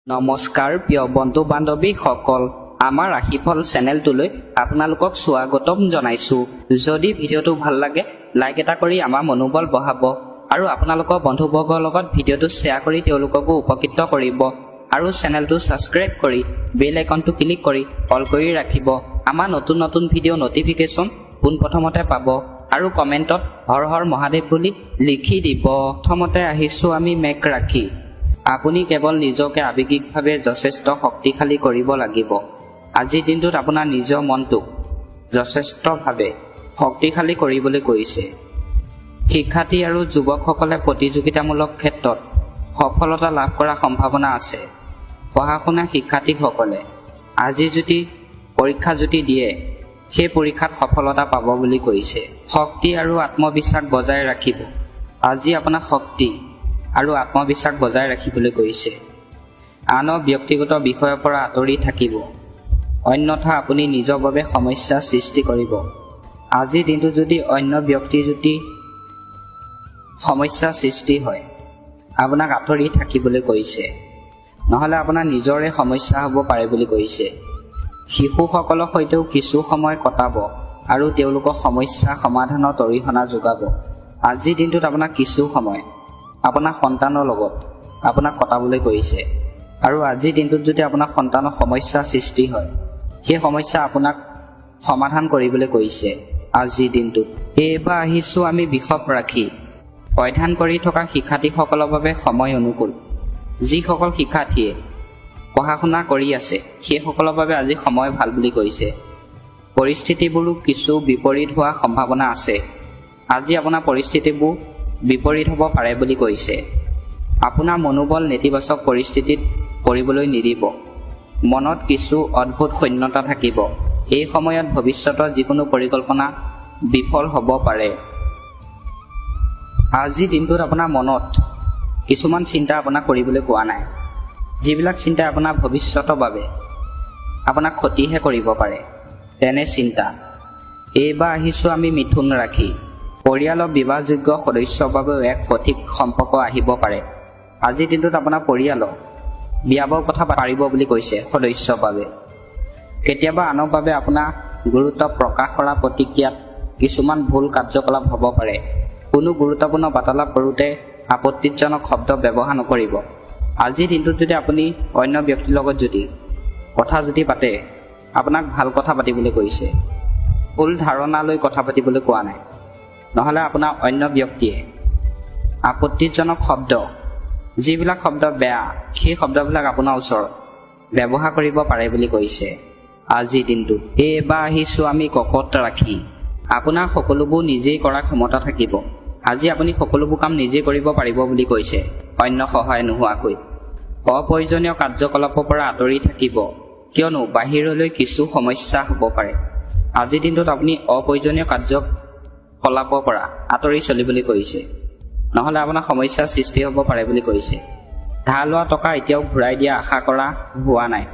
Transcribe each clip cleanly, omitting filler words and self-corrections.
নমস্কাৰ প্ৰিয় বন্ধু বান্ধৱী সকল, আমাৰ ৰাশিফল চেনেলটোলৈ আপোনালোকক স্বাগতম জনাইছোঁ। যদি ভিডিঅ'টো ভাল লাগে লাইক এটা কৰি আমাৰ মনোবল বঢ়াব আৰু আপোনালোকৰ বন্ধুবৰ্গৰ লগত ভিডিঅ'টো শ্বেয়াৰ কৰি তেওঁলোককো উপকৃত কৰিব আৰু চেনেলটো ছাবস্ক্ৰাইব কৰি বেল আইকনটো ক্লিক কৰি অল কৰি ৰাখিব। আমাৰ নতুন নতুন ভিডিঅ' নটিফিকেশ্যন পোনপ্ৰথমতে পাব আৰু কমেণ্টত হৰ হৰ মহাদেৱ বুলি লিখি দিব। প্ৰথমতে আহিছোঁ আমি মেঘ ৰাশি। আপুনি কেৱল নিজকে আৱেগিকভাৱে যথেষ্ট শক্তিশালী কৰিব লাগিব। আজিৰ দিনটোত আপোনাৰ নিজৰ মনটোক যথেষ্টভাৱে শক্তিশালী কৰিবলৈ কৈছে। শিক্ষাৰ্থী আৰু যুৱকসকলে প্ৰতিযোগিতামূলক ক্ষেত্ৰত সফলতা লাভ কৰাৰ সম্ভাৱনা আছে। পঢ়া শুনা শিক্ষাৰ্থীসকলে আজি যদি পৰীক্ষা যদি দিয়ে সেই পৰীক্ষাত সফলতা পাব বুলি কৈছে। শক্তি আৰু আত্মবিশ্বাস বজাই ৰাখিব। আজি আপোনাৰ শক্তি আৰু আত্মবিশ্বাস বজাই ৰাখিবলৈ কৈছে। আনৰ ব্যক্তিগত বিষয়ৰ পৰা আঁতৰি থাকিব, অন্যথা আপুনি নিজৰ বাবে সমস্যাৰ সৃষ্টি কৰিব। আজিৰ দিনটো যদি অন্য ব্যক্তিৰ যদি সমস্যাৰ সৃষ্টি হয় আপোনাক আঁতৰি থাকিবলৈ কৈছে, নহ'লে আপোনাৰ নিজৰে সমস্যা হ'ব পাৰে বুলি কৈছে। শিশুসকলৰ সৈতেও কিছু সময় কটাব আৰু তেওঁলোকৰ সমস্যা সমাধানত অৰিহণা যোগাব। আজিৰ দিনটোত আপোনাক কিছু সময় আপোনাৰ সন্তানৰ লগত আপোনাক কটাবলৈ কৈছে আৰু আজিৰ দিনটোত যদি আপোনাৰ সন্তানৰ সমস্যাৰ সৃষ্টি হয় সেই সমস্যা আপোনাক সমাধান কৰিবলৈ কৈছে আজিৰ দিনটোত। এইবাৰ আহিছোঁ আমি বৃষভ ৰাশি। অধ্যয়ন কৰি থকা শিক্ষাৰ্থীসকলৰ বাবে সময় অনুকূল। যিসকল শিক্ষাৰ্থীয়ে পঢ়া শুনা কৰি আছে সেইসকলৰ বাবে আজি সময় ভাল বুলি কৈছে। পৰিস্থিতিবোৰো কিছু বিপৰীত হোৱাৰ সম্ভাৱনা আছে। আজি আপোনাৰ পৰিস্থিতিবোৰ বিপৰীত হ'ব পাৰে বুলি কৈছে। আপোনাৰ মনোবল নেতিবাচক পৰিস্থিতিত পৰিবলৈ নিদিব। মনত কিছু অদ্ভুত শূন্যতা থাকিব। এই সময়ত ভৱিষ্যতৰ যিকোনো পৰিকল্পনা বিফল হ'ব পাৰে। আজিৰ দিনটোত আপোনাৰ মনত কিছুমান চিন্তা আপোনাক কৰিবলৈ কোৱা নাই, যিবিলাক চিন্তাই আপোনাৰ ভৱিষ্যতৰ বাবে আপোনাক ক্ষতিহে কৰিব পাৰে, তেনে চিন্তা। এইবাৰ আহিছোঁ আমি মিথুন ৰাশি। পৰিয়ালৰ বিবাহযোগ্য সদস্যৰ বাবেও এক সঠিক সম্পৰ্ক আহিব পাৰে। আজিৰ দিনটোত আপোনাৰ পৰিয়ালৰ বিয়াবৰ কথা পাৰিব বুলি কৈছে সদস্যৰ বাবে। কেতিয়াবা আনৰ বাবে আপোনাৰ গুৰুত্ব প্ৰকাশ কৰা প্ৰতিক্ৰিয়াত কিছুমান ভুল কাৰ্যকলাপ হ'ব পাৰে। কোনো গুৰুত্বপূৰ্ণ বাৰ্তালাপ কৰোঁতে আপত্তিজনক শব্দ ব্যৱহাৰ নকৰিব। আজিৰ দিনটোত যদি আপুনি অন্য ব্যক্তিৰ লগত যদি কথা যদি পাতে আপোনাক ভাল কথা পাতিবলৈ কৈছে। ভুল ধাৰণা লৈ কথা পাতিবলৈ কোৱা নাই, নহ'লে আপোনাৰ অন্য ব্যক্তিয়ে আপত্তিজনক শব্দ, যিবিলাক শব্দ বেয়া সেই শব্দবিলাক আপোনাৰ ওচৰত ব্যৱহাৰ কৰিব পাৰে বুলি কৈছে আজিৰ দিনটোত। এইবাৰ আহিছোঁ আমি কৰ্কট ৰাশি। আপোনাৰ সকলোবোৰ নিজেই কৰাৰ ক্ষমতা থাকিব। আজি আপুনি সকলোবোৰ কাম নিজেই কৰিব পাৰিব বুলি কৈছে, অন্য সহায় নোহোৱাকৈ। অপ্ৰয়োজনীয় কাৰ্যকলাপৰ পৰা আঁতৰি থাকিব, কিয়নো বাহিৰলৈ কিছু সমস্যা হ'ব পাৰে। আজিৰ দিনটোত আপুনি অপ্ৰয়োজনীয় কাৰ্যকলাপৰ পৰা আঁতৰি চলিবলৈ কৈছে, নহ'লে আপোনাৰ সমস্যাৰ সৃষ্টি হ'ব পাৰে বুলি কৈছে। ধাৰ লোৱা টকা এতিয়াও ঘূৰাই দিয়া আশা কৰা হোৱা নাই।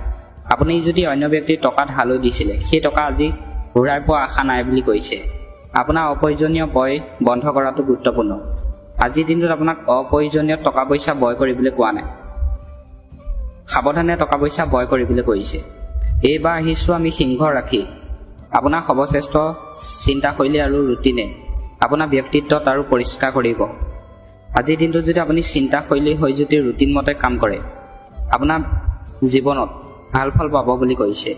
আপুনি যদি অন্য ব্যক্তিৰ টকা ধাৰলৈ দিছিলে সেই টকা আজি ঘূৰাই পোৱা আশা নাই বুলি কৈছে। আপোনাৰ অপ্ৰয়োজনীয় ব্যয় বন্ধ কৰাটো গুৰুত্বপূৰ্ণ। আজিৰ দিনটোত আপোনাক অপ্ৰয়োজনীয় টকা পইচা ব্যয় কৰিবলৈ কোৱা নাই, সাৱধানে টকা পইচা ব্যয় কৰিবলৈ কৈছে। এইবাৰ আহিছোঁ আমি সিংহ ৰাশি। আপোনাৰ সৰ্বশ্ৰেষ্ঠ চিন্তাশৈলী আৰু ৰুটিনে আপোনাৰ ব্যক্তিত্বত আৰু পৰিষ্কাৰ কৰিব। আজিৰ দিনটোত যদি আপুনি চিন্তাশৈলী হৈ যদি ৰুটিন মতে কাম কৰে আপোনাৰ জীৱনত ভাল ফল পাব বুলি কৈছে।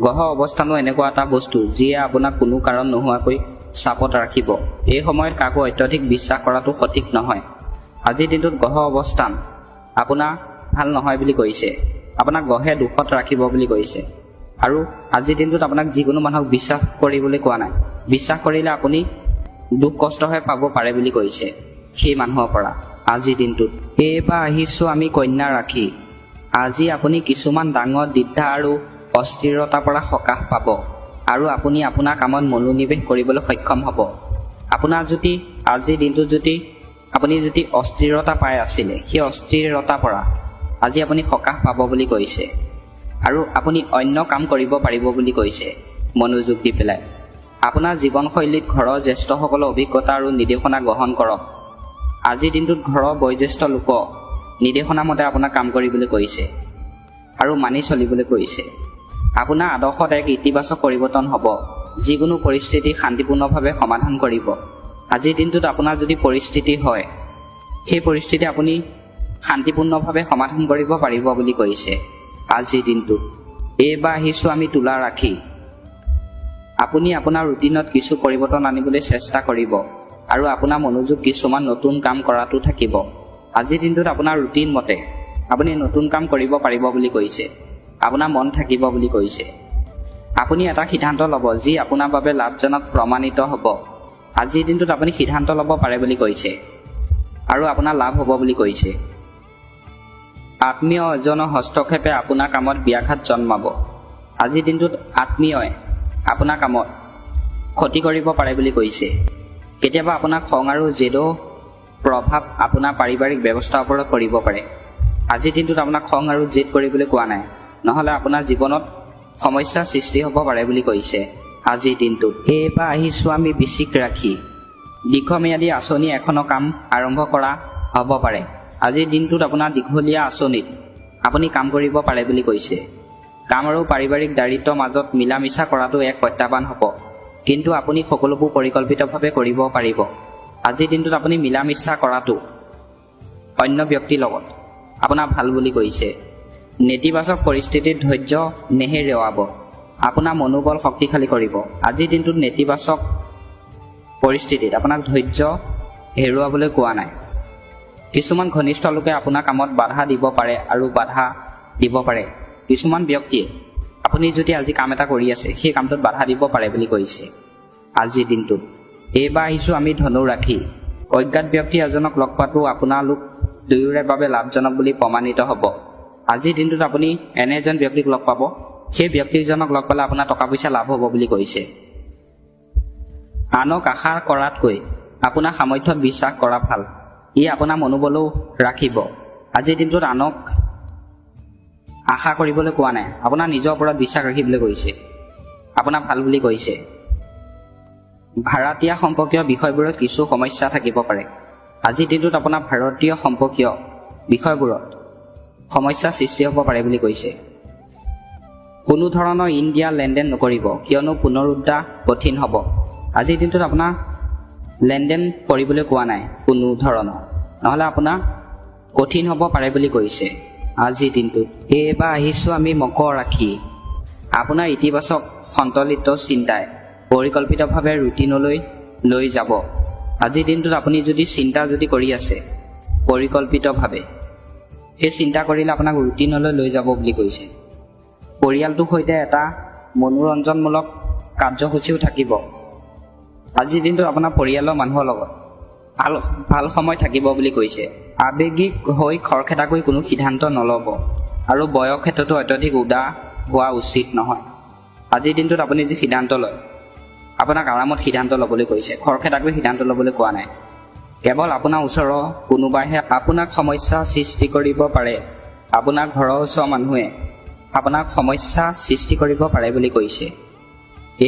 গ্ৰহ অৱস্থানো এনেকুৱা এটা বস্তু যিয়ে আপোনাক কোনো কাৰণ নোহোৱাকৈ চাপত ৰাখিব। এই সময়ত কাকো অত্যধিক বিশ্বাস কৰাটো সঠিক নহয়। আজিৰ দিনটোত গ্ৰহ অৱস্থান আপোনাৰ ভাল নহয় বুলি কৈছে। আপোনাক গ্ৰহে দুখত ৰাখিব বুলি কৈছে। আৰু আজিৰ দিনটোত আপোনাক যিকোনো মানুহক বিশ্বাস কৰিবলৈ কোৱা নাই। বিশ্বাস কৰিলে আপুনি দুখ কষ্টহে পাব পাৰে বুলি কৈছে সেই মানুহৰ পৰা আজিৰ দিনটোত। এইবাৰ আহিছোঁ আমি কন্যা ৰাশি। আজি আপুনি কিছুমান ডাঙৰ দ্বিধা আৰু অস্থিৰতাৰ পৰা সকাহ পাব আৰু আপুনি আপোনাৰ কামত মনোনিৱেশ কৰিবলৈ সক্ষম হ'ব। আপোনাৰ যদি আজিৰ দিনটোত যদি আপুনি যদি অস্থিৰতা পাই আছিলে সেই অস্থিৰতাৰ পৰা আজি আপুনি সকাহ পাব বুলি কৈছে আৰু আপুনি অন্য কাম কৰিব পাৰিব বুলি কৈছে মনোযোগ দি পেলাই। আপোনাৰ জীৱনশৈলীত ঘৰৰ জ্যেষ্ঠসকলৰ অভিজ্ঞতা আৰু নিৰ্দেশনা গ্ৰহণ কৰক। আজিৰ দিনটোত ঘৰৰ বয়োজ্যেষ্ঠ লোকক নিৰ্দেশনা মতে আপোনাক কাম কৰিবলৈ কৈছে। আৰু মানি চলিবলৈ কৈছে। আপোনাৰ আদৰ্শত এক ইতিবাচক পৰিৱৰ্তন হ'ব। যিকোনো পৰিস্থিতি শান্তিপূৰ্ণভাৱে সমাধান কৰিব। আজিৰ দিনটোত আপোনাৰ যদি পৰিস্থিতি হয়, সেই পৰিস্থিতি আপুনি শান্তিপূৰ্ণভাৱে সমাধান কৰিব পাৰিব বুলি কৈছে আজিৰ দিনটোত। এইবাৰ আহিছোঁ আমি তুলা ৰাশি। আপুনি আপোনাৰ ৰুটিনত কিছু পৰিৱৰ্তন আনিবলৈ চেষ্টা কৰিব আৰু আপোনাৰ মনোযোগ কিছুমান নতুন কাম কৰাটো থাকিব। আজিৰ দিনটোত আপোনাৰ ৰুটিন মতে আপুনি নতুন কাম কৰিব পাৰিব বুলি কৈছে। আপোনাৰ মন থাকিব বুলি কৈছে। আপুনি এটা সিদ্ধান্ত ল'ব যি আপোনাৰ বাবে লাভজনক প্ৰমাণিত হ'ব। আজিৰ দিনটোত আপুনি সিদ্ধান্ত ল'ব পাৰে বুলি কৈছে আৰু আপোনাৰ লাভ হ'ব বুলি কৈছে। আত্মীয় এজনৰ হস্তক্ষেপে আপোনাৰ কামত ব্যাঘাত জন্মাব। আজিৰ দিনটোত আত্মীয়ই আপোনাৰ কামত ক্ষতি কৰিব পাৰে বুলি কৈছে। কেতিয়াবা আপোনাৰ খং আৰু জেদৰ প্ৰভাৱ আপোনাৰ পাৰিবাৰিক ব্যৱস্থাৰ ওপৰত পৰিব পাৰে। আজিৰ দিনটোত আপোনাক খং আৰু জেদ কৰিবলৈ কোৱা নাই, নহ'লে আপোনাৰ জীৱনত সমস্যাৰ সৃষ্টি হ'ব পাৰে বুলি কৈছে আজিৰ দিনটোত। এইবাৰ আহিছোঁ আমি বৃশ্চিক ৰাশি। দীৰ্ঘম্যাদী আঁচনি এখনৰ কাম আৰম্ভ কৰা হ'ব পাৰে। আজিৰ দিনটোত আপোনাৰ দীঘলীয়া আঁচনিত আপুনি কাম কৰিব পাৰে বুলি কৈছে। কাম আৰু পাৰিবাৰিক দায়িত্বৰ মাজত মিলা মিছা কৰাটো এক প্ৰত্যাহ্বান হ'ব, কিন্তু আপুনি সকলোবোৰ পৰিকল্পিতভাৱে কৰিব পাৰিব। আজিৰ দিনটোত আপুনি মিলা মিছা কৰাটো অন্য ব্যক্তিৰ লগত আপোনাৰ ভাল বুলি কৈছে। নেতিবাচক পৰিস্থিতিত ধৈৰ্য নেহেৰুৱাব। আপোনাৰ মনোবল শক্তিশালী কৰিব। আজিৰ দিনটোত নেতিবাচক পৰিস্থিতিত আপোনাক ধৈৰ্য হেৰুৱাবলৈ কোৱা নাই। কিছুমান ঘনিষ্ঠ লোকে আপোনাৰ কামত বাধা দিব পাৰে আৰু বাধা দিব পাৰে। কিছুমান ব্যক্তিয়ে আপুনি যদি আজি কাম এটা কৰি আছে, সেই কামটোত বাধা দিব পাৰে বুলি কৈছে আজিৰ দিনটোত। এইবাৰ আহিছোঁ আমি ধনু ৰাশি। অজ্ঞাত ব্যক্তি এজনক লগ পোৱাটো আপোনালোক দুয়োৰে বাবে লাভজনক বুলি প্ৰমাণিত হ'ব। আজিৰ দিনটোত আপুনি এনে এজন ব্যক্তিক লগ পাব, সেই ব্যক্তিজনক লগ পালে আপোনাৰ টকা পইচা লাভ হ'ব বুলি কৈছে। আনক আশা কৰাতকৈ আপোনাৰ সামৰ্থ্যত বিশ্বাস কৰা ভাল। ই আপোনাৰ মনোবলো ৰাখিব। আজিৰ দিনটোত আনক আশা কৰিবলৈ কোৱা নাই, আপোনাৰ নিজৰ ওপৰত বিশ্বাস ৰাখিবলৈ কৈছে। আপোনাৰ ভাল বুলি কৈছে। ভাড়াতীয়া সম্পৰ্কীয় বিষয়বোৰত কিছু সমস্যা থাকিব পাৰে। আজিৰ দিনটোত আপোনাৰ ভাৰতীয় সম্পৰ্কীয় বিষয়বোৰত সমস্যাৰ সৃষ্টি হ'ব পাৰে বুলি কৈছে। কোনো ধৰণৰ ইণ্ডিয়া লেনদেন নকৰিব, কিয়নো পুনৰুদ্ধাৰ কঠিন হ'ব। আজিৰ দিনটোত আপোনাৰ লেনদেন কৰিবলৈ কোৱা নাই কোনো ধৰণৰ, নহ'লে আপোনাৰ কঠিন হ'ব পাৰে বুলি কৈছে আজিৰ দিনটোত। এইবাৰ আহিছোঁ আমি মকৰ ৰাশি। আপোনাৰ ইতিবাচক সন্তুলিত চিন্তাই পৰিকল্পিতভাৱে ৰুটিনলৈ লৈ যাব। আজিৰ দিনটোত আপুনি যদি চিন্তা কৰি আছে পৰিকল্পিতভাৱে, সেই চিন্তা কৰিলে আপোনাক ৰুটিনলৈ লৈ যাব বুলি কৈছে। পৰিয়ালটোৰ সৈতে এটা মনোৰঞ্জনমূলক কাৰ্যসূচীও থাকিব। আজিৰ দিনটোত আপোনাৰ পৰিয়ালৰ মানুহৰ লগত ভাল সময় থাকিব বুলি কৈছে। আৱেগিক হৈ খৰখেদাকৈ কোনো সিদ্ধান্ত নল'ব আৰু বয়স ক্ষেত্ৰতো অত্যধিক উদাৰ হোৱা উচিত নহয়। আজিৰ দিনটোত আপুনি যি সিদ্ধান্ত লয়, আপোনাক আৰামত সিদ্ধান্ত ল'বলৈ কৈছে। খৰখেদাকৈ সিদ্ধান্ত ল'বলৈ কোৱা নাই। কেৱল আপোনাৰ ওচৰৰ কোনোবাইহে আপোনাক সমস্যা সৃষ্টি কৰিব পাৰে। আপোনাৰ ঘৰৰ ওচৰৰ মানুহে আপোনাক সমস্যা সৃষ্টি কৰিব পাৰে বুলি কৈছে।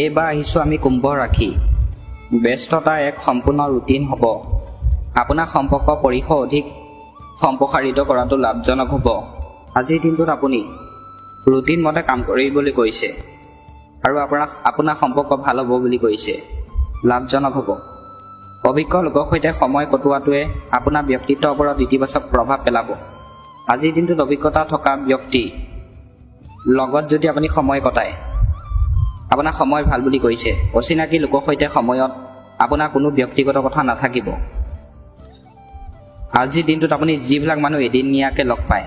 এইবাৰ আহিছোঁ আমি কুম্ভ ৰাশি। ব্যস্ততাৰ এক সম্পূৰ্ণ ৰুটিন হ'ব। আপোনাৰ সম্পৰ্ক পৰিসৰ অধিক সম্প্ৰসাৰিত কৰাটো লাভজনক হ'ব। আজিৰ দিনটোত আপুনি ৰুটিন মতে কাম কৰিবলৈ কৈছে আৰু আপোনাৰ সম্পৰ্ক ভাল হ'ব বুলি কৈছে, লাভজনক হ'ব। অভিজ্ঞ লোকৰ সৈতে সময় কটোৱাটোৱে আপোনাৰ ব্যক্তিত্বৰ ওপৰত ইতিবাচক প্ৰভাৱ পেলাব। আজিৰ দিনটোত অভিজ্ঞতা থকা ব্যক্তি লগত যদি আপুনি সময় কটায়, আপোনাৰ সময় ভাল বুলি কৈছে। অচিনাকি লোকৰ সৈতে সময়ত আপোনাৰ কোনো ব্যক্তিগত কথা নাথাকিব। আজিৰ দিনটোত আপুনি যিবিলাক মানুহ এদিনীয়াকৈ লগ পায়,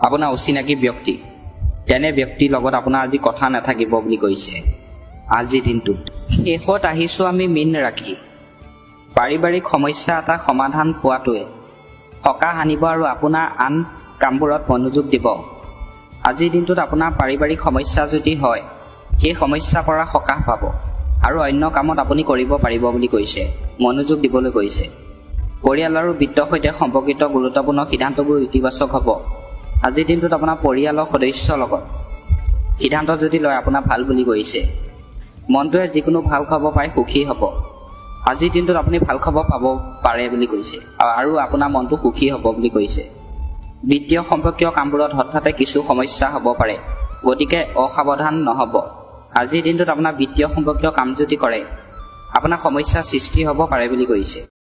আপোনাৰ অচিনাকি ব্যক্তি, তেনে ব্যক্তিৰ লগত আপোনাৰ আজি কথা নাথাকিব বুলি কৈছে আজিৰ দিনটোত। শেষত আহিছোঁ আমি মীন ৰাশি। পাৰিবাৰিক সমস্যা এটা সমাধান পোৱাটোৱে সকাহ আনিব আৰু আপোনাৰ আন কামবোৰত মনোযোগ দিব। আজিৰ দিনটোত আপোনাৰ পাৰিবাৰিক সমস্যা যদি হয়, সেই সমস্যাৰ পৰা সকাহ পাব আৰু অন্য কামত আপুনি কৰিব পাৰিব বুলি কৈছে, মনোযোগ দিবলৈ কৈছে। পৰিয়াল আৰু বিত্তৰ সৈতে সম্পৰ্কিত গুৰুত্বপূৰ্ণ সিদ্ধান্তবোৰ ইতিবাচক হ'ব। আজিৰ দিনটোত আপোনাৰ পৰিয়ালৰ সদস্যৰ লগত সিদ্ধান্ত যদি লয়, আপোনাৰ ভাল বুলি কৈছে। মনটোৱে যিকোনো ভাল খবৰ পাই সুখী হ'ব। আজিৰ দিনটোত আপুনি ভাল খবৰ পাব পাৰে বুলি কৈছে আৰু আপোনাৰ মনটো সুখী হ'ব বুলি কৈছে। বিত্তীয় সম্পৰ্কীয় কামবোৰত হঠাতে কিছু সমস্যা হ'ব পাৰে, গতিকে অসাৱধান নহ'ব। আজিৰ দিনটোত আপোনাৰ বিত্তীয় সম্পৰ্কীয় কাম যদি কৰে, আপোনাৰ সমস্যাৰ সৃষ্টি হ'ব পাৰে বুলি কৈছে।